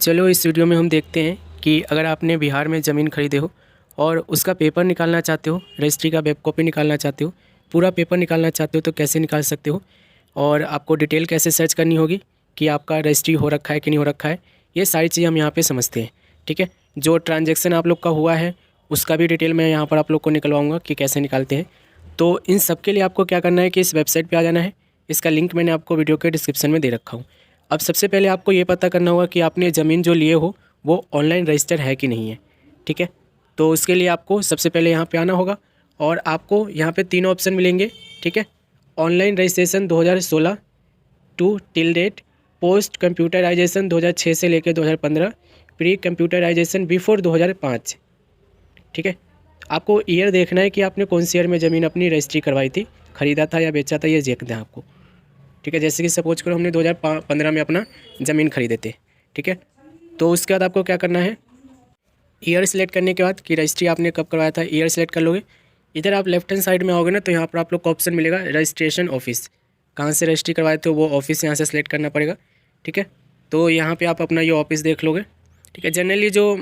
चलो इस वीडियो में हम देखते हैं कि अगर आपने बिहार में ज़मीन खरीदे हो और उसका पेपर निकालना चाहते हो, रजिस्ट्री का वेब कॉपी निकालना चाहते हो, पूरा पेपर निकालना चाहते हो तो कैसे निकाल सकते हो और आपको डिटेल कैसे सर्च करनी होगी कि आपका रजिस्ट्री हो रखा है कि नहीं हो रखा है। ये सारी चीज़ हम यहाँ पे समझते हैं। ठीक है, जो ट्रांजैक्शन आप लोग का हुआ है उसका भी डिटेल मैं यहाँ पर आप लोग को निकलवाऊँगा कि कैसे निकालते हैं। तो इन सब के लिए आपको क्या करना है कि इस वेबसाइट पर आ जाना है। इसका लिंक मैंने आपको वीडियो के डिस्क्रिप्शन में दे रखा हूँ। अब सबसे पहले आपको ये पता करना होगा कि आपने ज़मीन जो लिए हो वो ऑनलाइन रजिस्टर है कि नहीं है। ठीक है, तो उसके लिए आपको सबसे पहले यहाँ पे आना होगा और आपको यहाँ पे 3 ऑप्शन मिलेंगे। ठीक है, online registration 2016 to till date, post computerisation 2006 से लेकर 2015, प्री कंप्यूटराइजेशन बिफोर 2005। ठीक है, आपको ईयर देखना है कि आपने कौन सी ईयर में ज़मीन अपनी रजिस्ट्री करवाई थी, ख़रीदा था या बेचा था, ये देखना है आपको। ठीक है, जैसे कि सपोज करो हमने 2015 में अपना ज़मीन खरीदे थे। ठीक है, तो उसके बाद आपको क्या करना है, ईयर सेलेक्ट करने के बाद कि रजिस्ट्री आपने कब करवाया था, ईयर सेलेक्ट कर लोगे। इधर आप लेफ्ट हैंड साइड में आओगे ना तो यहाँ पर आप लोग को ऑप्शन मिलेगा रजिस्ट्रेशन ऑफिस, कहाँ से रजिस्ट्री करवाए थे वो ऑफिस यहाँ से सेलेक्ट करना पड़ेगा। ठीक है, तो यहाँ पर आप अपना ये ऑफिस देख लोगे। ठीक है, जनरली जो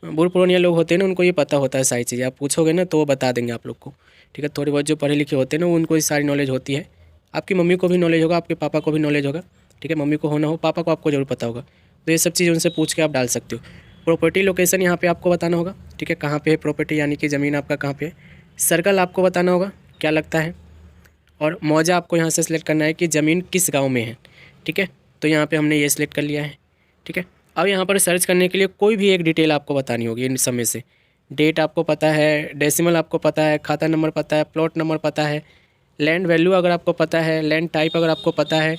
बूढ़ पुरानिया लोग होते हैं ना उनको ये पता होता है सारी चीज़ें, आप पूछोगे ना तो वो बता देंगे आप लोग को। ठीक है, थोड़ी बहुत जो पढ़े लिखे होते हैं ना उनको ये सारी नॉलेज होती है। आपकी मम्मी को भी नॉलेज होगा, आपके पापा को भी नॉलेज होगा। ठीक है, मम्मी को होना हो, पापा को आपको ज़रूर पता होगा। तो ये सब चीज़ उनसे पूछ के आप डाल सकते हो। प्रॉपर्टी लोकेशन यहाँ पे आपको बताना होगा। ठीक है, कहाँ पे है प्रॉपर्टी, यानी कि ज़मीन आपका कहाँ पे है। सर्कल आपको बताना होगा क्या लगता है, और मौजा आपको यहाँ से सिलेक्ट करना है कि ज़मीन किस गाँव में है। ठीक है, तो यहाँ पर हमने ये सिलेक्ट कर लिया है। ठीक है, अब यहाँ पर सर्च करने के लिए कोई भी एक डिटेल आपको बतानी होगी इन सब में से। डेट आपको पता है, डेसिमल आपको पता है, खाता नंबर पता है, प्लॉट नंबर पता है, लैंड वैल्यू अगर आपको पता है, लैंड टाइप अगर आपको पता है,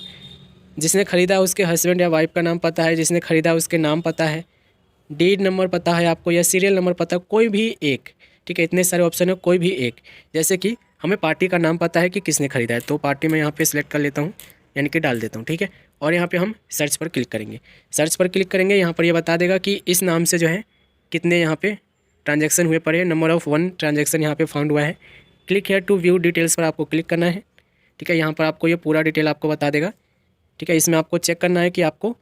जिसने ख़रीदा उसके हस्बैंड या वाइफ का नाम पता है, जिसने ख़रीदा उसके नाम पता है, डीड नंबर पता है आपको या सीरियल नंबर पता है, कोई भी एक। ठीक है, इतने सारे ऑप्शन है, कोई भी एक। जैसे कि हमें पार्टी का नाम पता है कि किसने ख़रीदा है, तो पार्टी में यहाँ पे सिलेक्ट कर लेता हूँ, यानी कि डाल देता हूँ। ठीक है, और यहाँ पे हम सर्च पर क्लिक करेंगे। सर्च पर क्लिक करेंगे, यहाँ पर ये बता देगा कि इस नाम से जो है कितने यहाँ पे ट्रांजैक्शन हुए पड़े हैं, नंबर ऑफ़ 1 ट्रांजैक्शन यहाँ पे फाउंड हुआ है। Click here to view details पर आपको क्लिक करना है। ठीक है, यहाँ पर आपको ये पूरा डिटेल आपको बता देगा। ठीक है, इसमें आपको चेक करना है कि आपको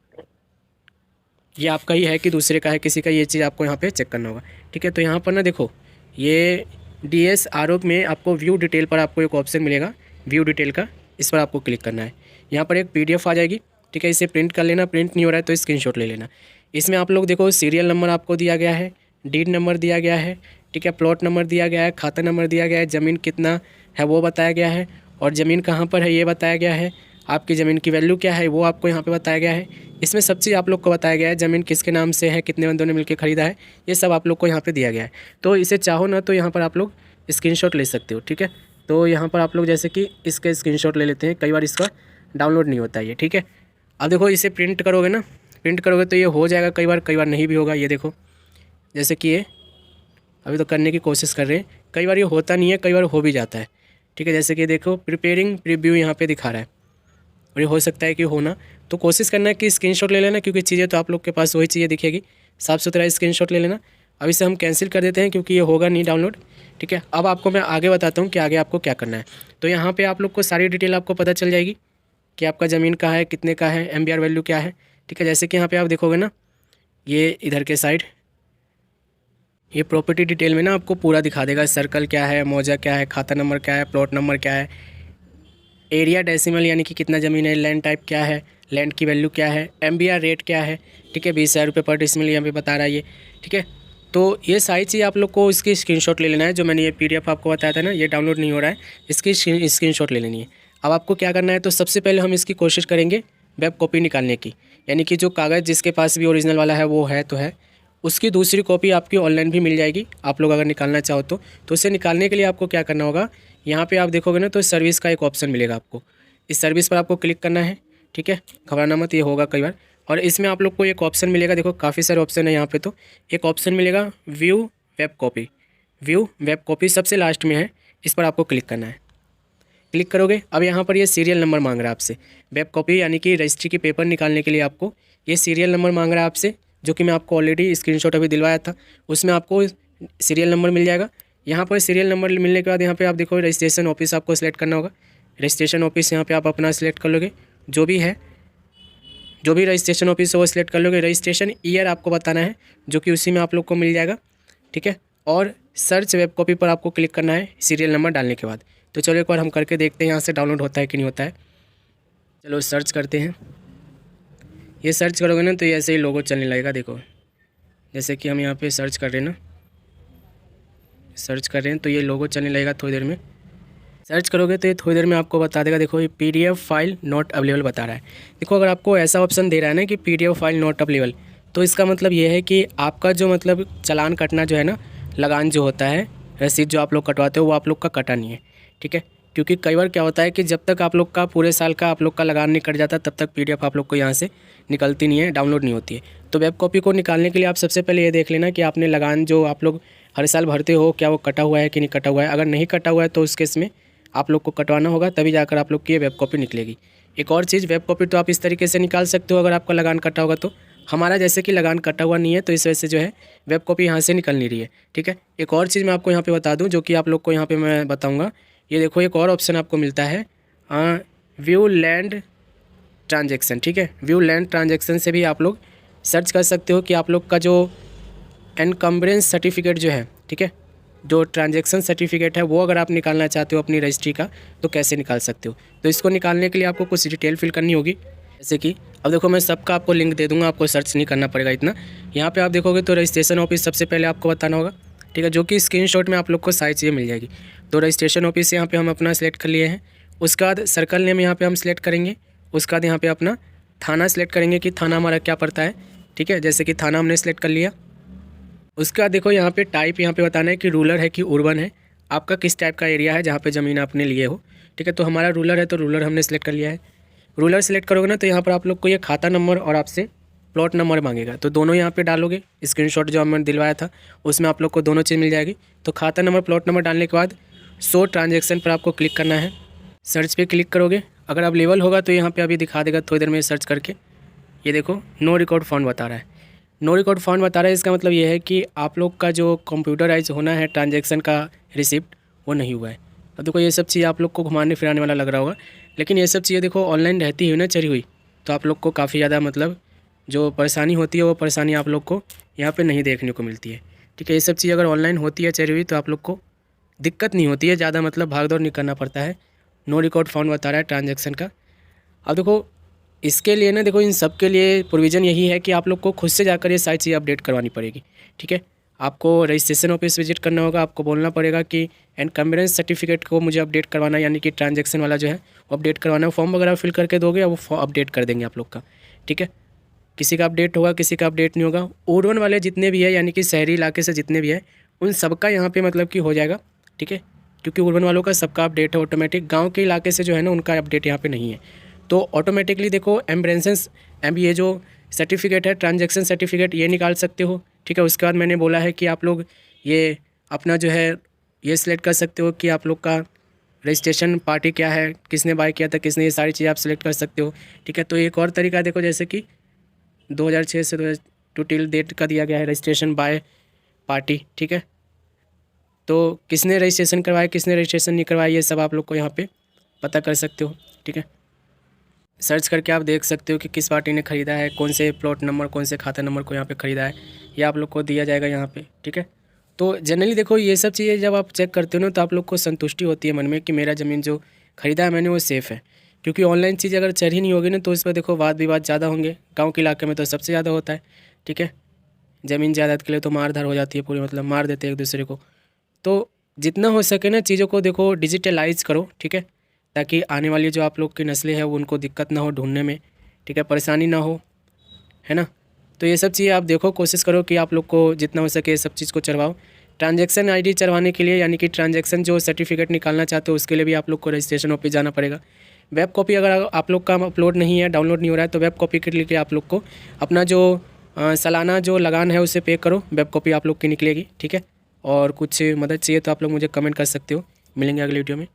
ये आपका ही है कि दूसरे का है, किसी का, ये चीज़ आपको यहाँ पे चेक करना होगा। ठीक है, तो यहाँ पर ना देखो, ये DS आरोप में आपको व्यू डिटेल पर आपको एक ऑप्शन मिलेगा व्यू डिटेल का, इस पर आपको क्लिक करना है। यहाँ पर एक PDF आ जाएगी। ठीक है, इसे प्रिंट कर लेना, प्रिंट नहीं हो रहा है तो स्क्रीनशॉट ले लेना। इसमें आप लोग देखो सीरियल नंबर आपको दिया गया है, डीड नंबर दिया गया है। ठीक है, प्लॉट नंबर दिया गया है, खाता नंबर दिया गया है, ज़मीन कितना है वो बताया गया है, और ज़मीन कहाँ पर है ये बताया गया है, आपकी ज़मीन की वैल्यू क्या है वो आपको यहाँ पे बताया गया है। इसमें सब चीज़ आप लोग को बताया गया है, ज़मीन किसके नाम से है, कितने बंदों ने मिलकर ख़रीदा है, ये सब आप लोग को यहाँ पे दिया गया है। तो इसे चाहो ना तो यहाँ पर आप लोग स्क्रीनशॉट ले सकते हो। ठीक है, तो यहाँ पर आप लोग जैसे कि इसके स्क्रीनशॉट ले लेते हैं, कई बार इसका डाउनलोड नहीं होता है ये। ठीक है, अब देखो इसे प्रिंट करोगे ना, प्रिंट करोगे तो ये हो जाएगा, कई बार नहीं भी होगा। ये देखो जैसे कि ये अभी तो करने की कोशिश कर रहे हैं, कई बार ये होता नहीं है, कई बार हो भी जाता है। ठीक है, जैसे कि देखो प्रिपेयरिंग प्रीव्यू यहाँ पे दिखा रहा है, और ये हो सकता है कि होना, तो कोशिश करना है कि स्क्रीनशॉट ले लेना, क्योंकि चीज़ें तो आप लोग के पास वही चीज़ें दिखेगी, साफ़ सुथरा स्क्रीनशॉट ले लेना। अब इसे हम कैंसिल कर देते हैं क्योंकि ये होगा नहीं डाउनलोड। ठीक है, अब आपको मैं आगे बताता हूँ कि आगे आपको क्या करना है। तो यहाँ पर आप लोग को सारी डिटेल आपको पता चल जाएगी कि आपका ज़मीन कहाँ है, कितने का है, MBR वैल्यू क्या है। ठीक है, जैसे कि यहाँ पर आप देखोगे ना, ये इधर के साइड ये प्रॉपर्टी डिटेल में ना आपको पूरा दिखा देगा, सर्कल क्या है, मौजा क्या है, खाता नंबर क्या है, प्लॉट नंबर क्या है, एरिया डेसिमल यानी कि कितना ज़मीन है, लैंड टाइप क्या है, लैंड की वैल्यू क्या है, MBR रेट क्या है। ठीक है, 20,000 रुपये पर डिसमिल यहाँ पे बता रहा है ये। ठीक है, तो ये सारी चीज़ आप लोग को इसकी स्क्रीनशॉट ले लेना है। जो मैंने ये PDF आपको बताया था ना, ये डाउनलोड नहीं हो रहा है, इसकी स्क्रीनशॉट ले लेनी है। अब आपको क्या करना है, तो सबसे पहले हम इसकी कोशिश करेंगे वेब कॉपी निकालने की, यानी कि जो कागज़ जिसके पास भी ओरिजिनल वाला है वो है तो है, उसकी दूसरी कॉपी आपकी ऑनलाइन भी मिल जाएगी, आप लोग अगर निकालना चाहो तो। उसे निकालने के लिए आपको क्या करना होगा, यहाँ पे आप देखोगे ना तो सर्विस का एक ऑप्शन मिलेगा आपको, इस सर्विस पर आपको क्लिक करना है। ठीक है, घबराना मत, ये होगा कई बार। और इसमें आप लोग को एक ऑप्शन मिलेगा, देखो काफ़ी सारे ऑप्शन है यहाँ पे, तो एक ऑप्शन मिलेगा view web copy. View web copy सबसे लास्ट में है, इस पर आपको क्लिक करना है। क्लिक करोगे, अब यहाँ पर ये सीरियल नंबर मांग रहा है आपसे, वेब कॉपी यानी कि रजिस्ट्री की पेपर निकालने के लिए आपको ये सीरियल नंबर मांग रहा है आपसे, जो कि मैं आपको ऑलरेडी स्क्रीनशॉट अभी दिलवाया था, उसमें आपको सीरियल नंबर मिल जाएगा। यहाँ पर सीरियल नंबर मिलने के बाद यहाँ पे आप देखो रजिस्ट्रेशन ऑफिस आपको सेलेक्ट करना होगा। रजिस्ट्रेशन ऑफिस यहाँ पे आप अपना सेलेक्ट कर लोगे, जो भी है जो भी रजिस्ट्रेशन ऑफिस है वो सिलेक्ट कर लोगे। रजिस्ट्रेशन ईयर आपको बताना है जो कि उसी में आप लोग को मिल जाएगा, ठीक है। और सर्च वेब कॉपी पर आपको क्लिक करना है सीरियल नंबर डालने के बाद। तो चलो एक बार हम करके देखते हैं यहाँ से डाउनलोड होता है कि नहीं होता है। चलो सर्च करते हैं। ये सर्च करोगे ना तो ये ऐसे ही लोगो चलने लगेगा। देखो जैसे कि हम यहाँ पे सर्च कर रहे हैं ना, सर्च कर रहे हैं तो ये लोगो चलने लगेगा। थोड़ी देर में सर्च करोगे तो ये थोड़ी देर में आपको बता देगा। देखो ये PDF फाइल नॉट अवेलेबल बता रहा है। देखो अगर आपको ऐसा ऑप्शन दे रहा है ना कि PDF फाइल नॉट अवेलेबल, तो इसका मतलब ये है कि आपका जो मतलब चालान कटना जो है ना, लगान जो होता है, रसीद जो आप लोग कटवाते हो वो आप लोग का कटा नहीं है, ठीक है। क्योंकि कई बार क्या होता है कि जब तक आप लोग का पूरे साल का आप लोग का लगान नहीं कट जाता तब तक PDF आप लोग को यहाँ से निकलती नहीं है, डाउनलोड नहीं होती है। तो वेब कॉपी को निकालने के लिए आप सबसे पहले ये देख लेना कि आपने लगान जो आप लोग हर साल भरते हो क्या वो कटा हुआ है कि नहीं कटा हुआ है। अगर नहीं कटा हुआ है तो उस केस में आप लोग को कटवाना होगा, तभी जाकर आप लोग की ये वेब कॉपी निकलेगी। एक और चीज़, वेब कॉपी तो आप इस तरीके से निकाल सकते हो अगर आपका लगान कटा होगा तो। हमारा जैसे कि लगान कटा हुआ नहीं है तो इस वजह से जो है वेब कॉपी यहाँ से निकल नहीं रही है, ठीक है। एक और चीज़ मैं आपको यहाँ पे बता दूँ जो कि आप लोग को यहाँ पे मैं बताऊँगा। ये देखो एक और ऑप्शन आपको मिलता है व्यू लैंड ट्रांजेक्शन, ठीक है। व्यू लैंड ट्रांजेक्शन से भी आप लोग सर्च कर सकते हो कि आप लोग का जो एनकम्बरेंस सर्टिफिकेट जो है, ठीक है, जो ट्रांजैक्शन सर्टिफिकेट है वो अगर आप निकालना चाहते हो अपनी रजिस्ट्री का तो कैसे निकाल सकते हो। तो इसको निकालने के लिए आपको कुछ डिटेल फिल करनी होगी। जैसे कि अब देखो मैं सबका आपको लिंक दे दूंगा, आपको सर्च नहीं करना पड़ेगा इतना। यहाँ पे आप देखोगे तो रजिस्ट्रेशन ऑफिस सबसे पहले आपको बताना होगा, ठीक है, जो कि स्क्रीनशॉट में आप लोग को साइज ये मिल जाएगी। तो रजिस्ट्रेशन ऑफिस यहाँ पे हम अपना सेलेक्ट कर लिए हैं। उसके बाद सर्कल नेम यहाँ पे हम सेलेक्ट करेंगे। उसके बाद यहाँ पे अपना थाना सेलेक्ट करेंगे कि थाना हमारा क्या पड़ता है, ठीक है। जैसे कि थाना हमने सेलेक्ट कर लिया। उसके बाद देखो यहाँ पे टाइप यहाँ पे बताना है कि रूरल है कि अर्बन है, आपका किस टाइप का एरिया है जहाँ पे ज़मीन आपने लिए हो, ठीक है। तो हमारा रूरल है तो रूरल हमने सेलेक्ट कर लिया है। रूरल सेलेक्ट करोगे ना तो यहाँ पर आप लोग को ये खाता नंबर और आपसे प्लॉट नंबर मांगेगा, तो दोनों यहाँ पे डालोगे। स्क्रीनशॉट जो हमने दिलवाया था उसमें आप लोग को दोनों चीज़ मिल जाएगी। तो खाता नंबर प्लॉट नंबर डालने के बाद शो ट्रांजैक्शन पर आपको क्लिक करना है। सर्च पे क्लिक करोगे, अगर अवेलेबल होगा तो यहाँ पे अभी दिखा देगा थोड़ी देर में सर्च करके। ये देखो नो रिकॉर्ड फाउंड बता रहा है। नो रिकॉर्ड फाउंड बता रहा है, इसका मतलब ये है कि आप लोग का जो कंप्यूटराइज होना है ट्रांजैक्शन का रिसिप्ट वो नहीं हुआ है। अब देखो ये सब चीज़ आप लोग को घुमाने फिराने वाला लग रहा होगा, लेकिन ये सब चीज़ें देखो ऑनलाइन रहती हुई ना चढ़ी हुई, तो आप लोग को काफ़ी ज़्यादा मतलब जो परेशानी होती है वो परेशानी आप लोग को यहाँ पे नहीं देखने को मिलती है, ठीक है। ये सब चीज़ अगर ऑनलाइन होती है चढ़ी हुई तो आप लोग को दिक्कत नहीं होती है, ज़्यादा मतलब भाग दौड़ नहीं करना पड़ता है। नो रिकॉर्ड फाउंड बता रहा है ट्रांजैक्शन का। अब देखो इसके लिए ना, देखो इन सब के लिए प्रोविज़न यही है कि आप लोग को खुद से जाकर ये सारी चीज़ें अपडेट करवानी पड़ेगी, ठीक है। आपको रजिस्ट्रेशन ऑफिस विजिट करना होगा, आपको बोलना पड़ेगा कि एनकम्बरेंस सर्टिफिकेट को मुझे अपडेट करवाना है, यानी कि ट्रांजैक्शन वाला जो है वो अपडेट करवाना है। फॉर्म वगैरह फिल करके दोगे और वो अपडेट कर देंगे आप लोग का, ठीक है। किसी का अपडेट होगा, किसी का अपडेट नहीं होगा। अर्बन वाले जितने भी है यानी कि शहरी इलाके से जितने भी है उन सबका यहाँ पे मतलब कि हो जाएगा, ठीक है, क्योंकि अर्बन वालों का सबका अपडेट है ऑटोमेटिक। गाँव के इलाके से जो है ना उनका अपडेट यहाँ पे नहीं है। तो ऑटोमेटिकली देखो एम्ब्रेंसेंस ये जो सर्टिफिकेट है ट्रांजैक्शन सर्टिफिकेट ये निकाल सकते हो, ठीक है। उसके बाद मैंने बोला है कि आप लोग ये अपना जो है ये सिलेक्ट कर सकते हो कि आप लोग का रजिस्ट्रेशन पार्टी क्या है, किसने बाय किया था किसने, ये सारी चीज़ें आप सिलेक्ट कर सकते हो, ठीक है। तो एक और तरीका देखो जैसे कि 2006 से 2002 टिल डेट का दिया गया है रजिस्ट्रेशन बाय पार्टी, ठीक है। तो किसने रजिस्ट्रेशन करवाया किसने रजिस्ट्रेशन नहीं करवाया ये सब आप लोग को यहाँ पे पता कर सकते हो, ठीक है। सर्च करके आप देख सकते हो कि किस पार्टी ने ख़रीदा है, कौन से प्लॉट नंबर कौन से खाता नंबर को यहाँ पे ख़रीदा है, ये आप लोग को दिया जाएगा यहाँ पे, ठीक है। तो जनरली देखो ये सब चीज़ें जब आप चेक करते हो ना तो आप लोग को संतुष्टि होती है मन में कि मेरा ज़मीन जो ख़रीदा है मैंने वो सेफ़ है। क्योंकि ऑनलाइन चीज़ अगर चढ़ी नहीं होगी ना तो इस पर देखो वाद विवाद ज़्यादा होंगे। गाँव के इलाके में तो सबसे ज़्यादा होता है, ठीक है। ज़मीन जायदाद के लिए तो मार धाड़ हो जाती है पूरी, मतलब मार देते हैं एक दूसरे को। तो जितना हो सके ना चीज़ों को देखो डिजिटलाइज करो, ठीक है, ताकि आने वाली जो आप लोग की नस्लें हैं वो उनको दिक्कत ना हो ढूंढने में, ठीक है, परेशानी ना हो, है ना। तो ये सब चीज़ें आप देखो, कोशिश करो कि आप लोग को जितना हो सके सब चीज़ को चढ़वाओ। ट्रांजैक्शन आईडी चढ़वाने के लिए यानी कि ट्रांजैक्शन जो सर्टिफिकेट निकालना चाहते हो उसके लिए भी आप लोग को रजिस्ट्रेशन ऑफिस जाना पड़ेगा। वेब कॉपी अगर आप लोग का अपलोड नहीं है, डाउनलोड नहीं हो रहा है, तो वेब कॉपी के लिए आप लोग को अपना जो सालाना जो लगान है उसे पे करो, वेब कॉपी आप लोग की निकलेगी, ठीक है। और कुछ मदद चाहिए तो आप लोग मुझे कमेंट कर सकते हो। मिलेंगे अगले वीडियो में।